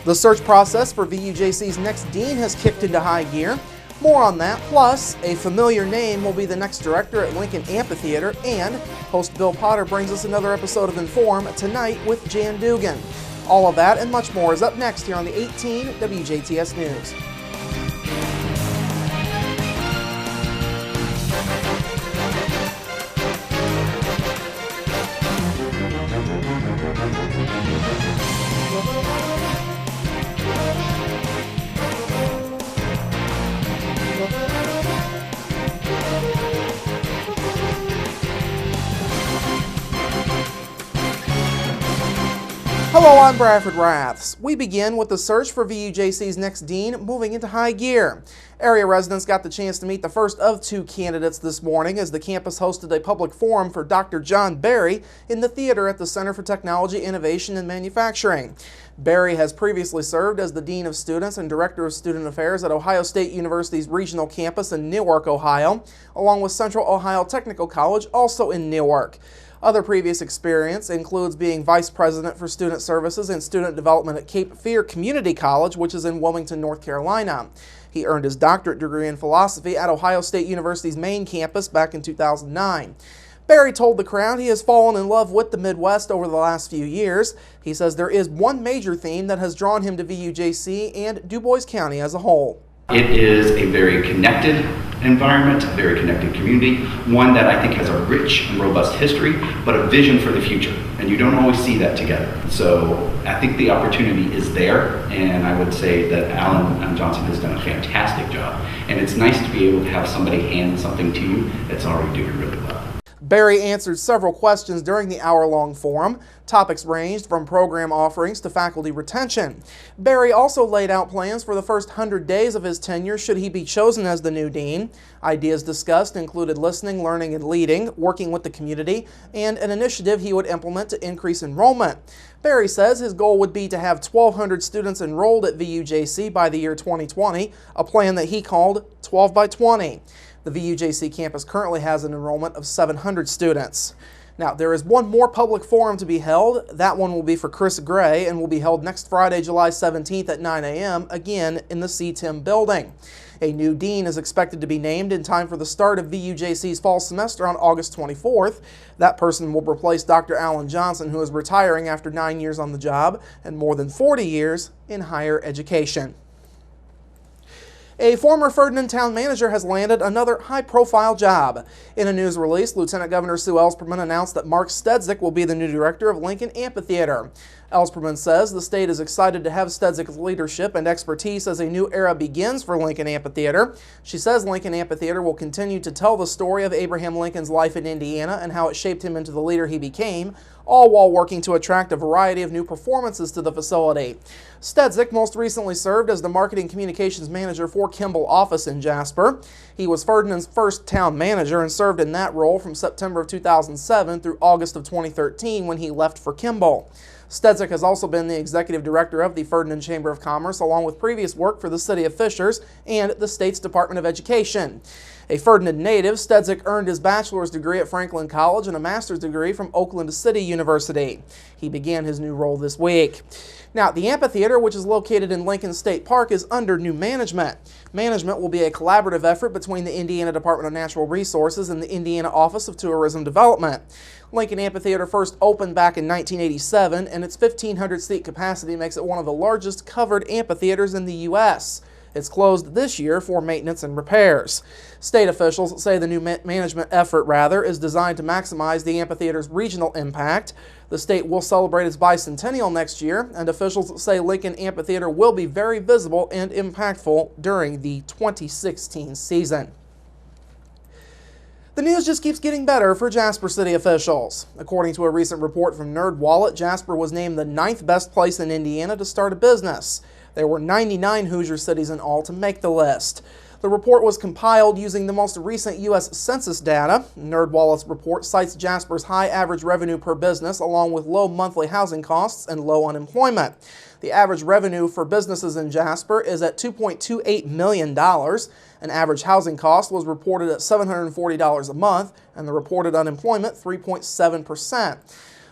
The search process for VUJC's next dean has kicked into high gear. More on that, plus a familiar name will be the next director at Lincoln Amphitheater, and host Bill Potter brings us another episode of Inform tonight with Jan Dugan. All of that and much more is up next here on the 18 WJTS News. Hello, I'm Bradford Raths. We begin with the search for VUJC's next dean moving into high gear. Area residents got the chance to meet the first of two candidates this morning as the campus hosted a public forum for Dr. John Berry in the theater at the Center for Technology, Innovation, and Manufacturing. Berry has previously served as the Dean of Students and Director of Student Affairs at Ohio State University's regional campus in Newark, Ohio, along with Central Ohio Technical College, also in Newark. Other previous experience includes being Vice President for Student Services and Student Development at Cape Fear Community College, which is in Wilmington, North Carolina. He earned his doctorate degree in philosophy at Ohio State University's main campus back in 2009. Berry told the crowd he has fallen in love with the Midwest over the last few years. He says there is one major theme that has drawn him to VUJC and Du Bois County as a whole. It is a very connected environment, a very connected community, one that I think has a rich and robust history, but a vision for the future. And you don't always see that together. So I think the opportunity is there, and I would say that Alan Johnson has done a fantastic job. And it's nice to be able to have somebody hand something to you that's already doing really well. Berry answered several questions during the hour-long forum. Topics ranged from program offerings to faculty retention. Berry also laid out plans for the first 100 days of his tenure should he be chosen as the new dean. Ideas discussed included listening, learning, and leading, working with the community, and an initiative he would implement to increase enrollment. Berry says his goal would be to have 1,200 students enrolled at VUJC by the year 2020, a plan that he called 12 by 20. The VUJC campus currently has an enrollment of 700 students. Now, there is one more public forum to be held. That one will be for Chris Gray and will be held next Friday, July 17th at 9 a.m., again in the CTIM building. A new dean is expected to be named in time for the start of VUJC's fall semester on August 24th. That person will replace Dr. Alan Johnson, who is retiring after 9 years on the job and more than 40 years in higher education. A former Ferdinand town manager has landed another high-profile job. In a news release, Lieutenant Governor Sue Ellspermann announced that Mark Stedzik will be the new director of Lincoln Amphitheater. Ellspermann says the state is excited to have Stedzik's leadership and expertise as a new era begins for Lincoln Amphitheater. She says Lincoln Amphitheater will continue to tell the story of Abraham Lincoln's life in Indiana and how it shaped him into the leader he became, all while working to attract a variety of new performances to the facility. Stedzik most recently served as the Marketing Communications Manager for Kimball office in Jasper. He was Ferdinand's first town manager and served in that role from September of 2007 through August of 2013 when he left for Kimball. Stedzik has also been the executive director of the Ferdinand Chamber of Commerce, along with previous work for the City of Fishers and the state's Department of Education. A Ferdinand native, Stedzik earned his bachelor's degree at Franklin College and a master's degree from Oakland City University. He began his new role this week. Now, the amphitheater, which is located in Lincoln State Park, is under new management. Management will be a collaborative effort between the Indiana Department of Natural Resources and the Indiana Office of Tourism Development. Lincoln Amphitheater first opened back in 1987, and its 1,500-seat capacity makes it one of the largest covered amphitheaters in the U.S. It's closed this year for maintenance and repairs. State officials say the new management effort, is designed to maximize the amphitheater's regional impact. The state will celebrate its bicentennial next year, and officials say Lincoln Amphitheater will be very visible and impactful during the 2016 season. The news just keeps getting better for Jasper City officials. According to a recent report from NerdWallet, Jasper was named the 9th best place in Indiana to start a business. There were 99 Hoosier cities in all to make the list. The report was compiled using the most recent U.S. Census data. NerdWallet's report cites Jasper's high average revenue per business along with low monthly housing costs and low unemployment. The average revenue for businesses in Jasper is at $2.28 million. An average housing cost was reported at $740 a month, and the reported unemployment 3.7%.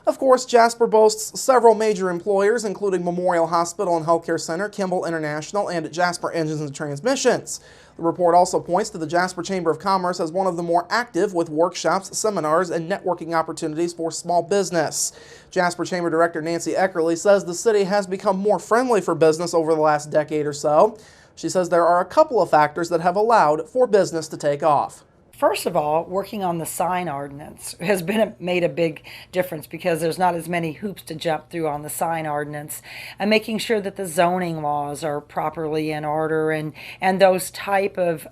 Of course, Jasper boasts several major employers, including Memorial Hospital and Healthcare Center, Kimball International, and Jasper Engines and Transmissions. The report also points to the Jasper Chamber of Commerce as one of the more active with workshops, seminars, and networking opportunities for small business. Jasper Chamber Director Nancy Eckerly says the city has become more friendly for business over the last decade or so. She says there are a couple of factors that have allowed for business to take off. First of all, working on the sign ordinance has made a big difference because there's not as many hoops to jump through on the sign ordinance, and making sure that the zoning laws are properly in order and those type of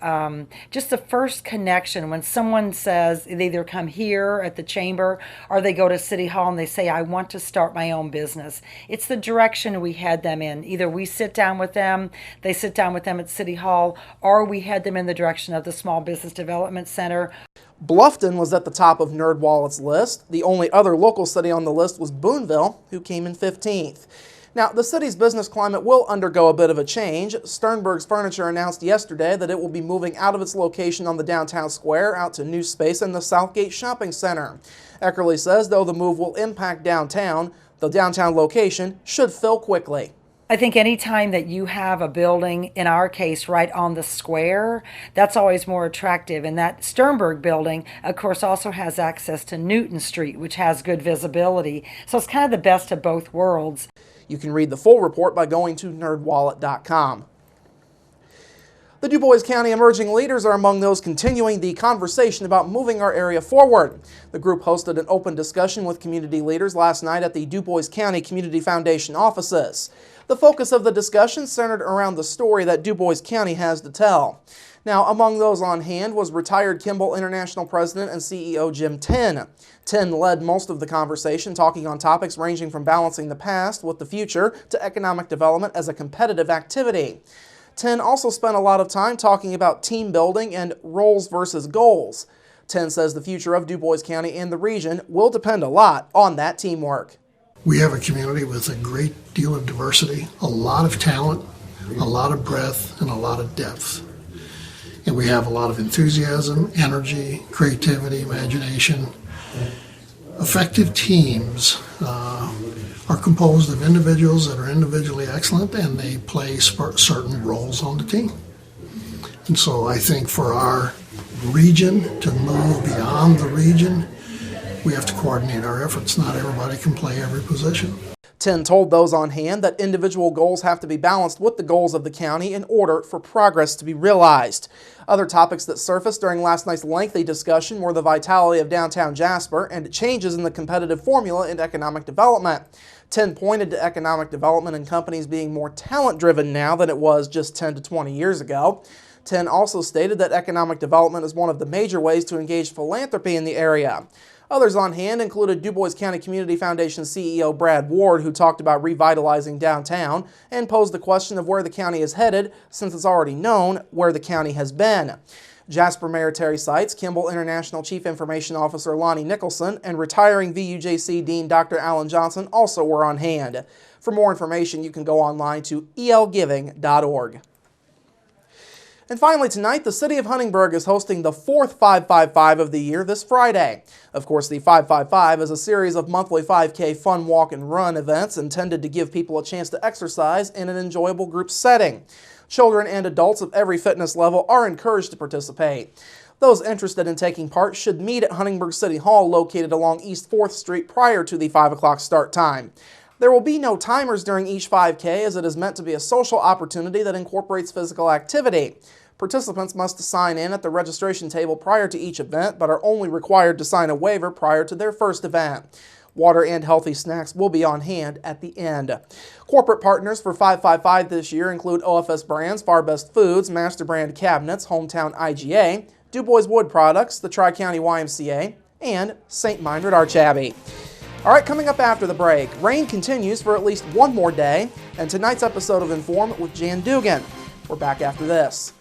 just the first connection when someone says they either come here at the chamber or they go to City Hall and they say, I want to start my own business. It's the direction we head them in. Either we sit down with them, they sit down with them at City Hall, or we head them in the direction of the Small Business Development Center. Bluffton was at the top of NerdWallet's list. The only other local city on the list was Boonville, who came in 15th. Now, the city's business climate will undergo a bit of a change. Sternberg's Furniture announced yesterday that it will be moving out of its location on the downtown square out to new space in the Southgate Shopping Center. Eckerly says, though the move will impact downtown, the downtown location should fill quickly. I think any time that you have a building, in our case, right on the square, that's always more attractive. And that Sternberg building, of course, also has access to Newton Street, which has good visibility. So it's kind of the best of both worlds. You can read the full report by going to nerdwallet.com. The DuBois County Emerging Leaders are among those continuing the conversation about moving our area forward. The group hosted an open discussion with community leaders last night at the DuBois County Community Foundation offices. The focus of the discussion centered around the story that DuBois County has to tell. Now, among those on hand was retired Kimball International President and CEO Jim Tinn. Tinn led most of the conversation, talking on topics ranging from balancing the past with the future to economic development as a competitive activity. Tinn also spent a lot of time talking about team building and roles versus goals. Tinn says the future of DuBois County and the region will depend a lot on that teamwork. We have a community with a great deal of diversity, a lot of talent, a lot of breadth, and a lot of depth. And we have a lot of enthusiasm, energy, creativity, imagination. Effective teams are composed of individuals that are individually excellent, and they play certain roles on the team. And so I think for our region to move beyond the region, we have to coordinate our efforts. Not everybody can play every position. Tinn told those on hand that individual goals have to be balanced with the goals of the county in order for progress to be realized. Other topics that surfaced during last night's lengthy discussion were the vitality of downtown Jasper and changes in the competitive formula in economic development. Tinn pointed to economic development and companies being more talent-driven now than it was just 10 to 20 years ago. Tinn also stated that economic development is one of the major ways to engage philanthropy in the area. Others on hand included DuBois County Community Foundation CEO Brad Ward, who talked about revitalizing downtown and posed the question of where the county is headed, since it's already known where the county has been. Jasper Mayor Terry Seitz, Kimball International Chief Information Officer Lonnie Nicholson, and retiring VUJC Dean Dr. Alan Johnson also were on hand. For more information, you can go online to elgiving.org. And finally tonight, the City of Huntingburg is hosting the fourth 555 of the year this Friday. Of course, the 555 is a series of monthly 5K fun walk and run events intended to give people a chance to exercise in an enjoyable group setting. Children and adults of every fitness level are encouraged to participate. Those interested in taking part should meet at Huntingburg City Hall, located along East 4th Street, prior to the 5 o'clock start time. There will be no timers during each 5K, as it is meant to be a social opportunity that incorporates physical activity. Participants must sign in at the registration table prior to each event, but are only required to sign a waiver prior to their first event. Water and healthy snacks will be on hand at the end. Corporate partners for 555 this year include OFS Brands, Far Best Foods, Master Brand Cabinets, Hometown IGA, DuBois Wood Products, the Tri-County YMCA, and St. Meinrad Arch Abbey. All right, coming up after the break, rain continues for at least one more day, and tonight's episode of Inform with Jan Dugan. We're back after this.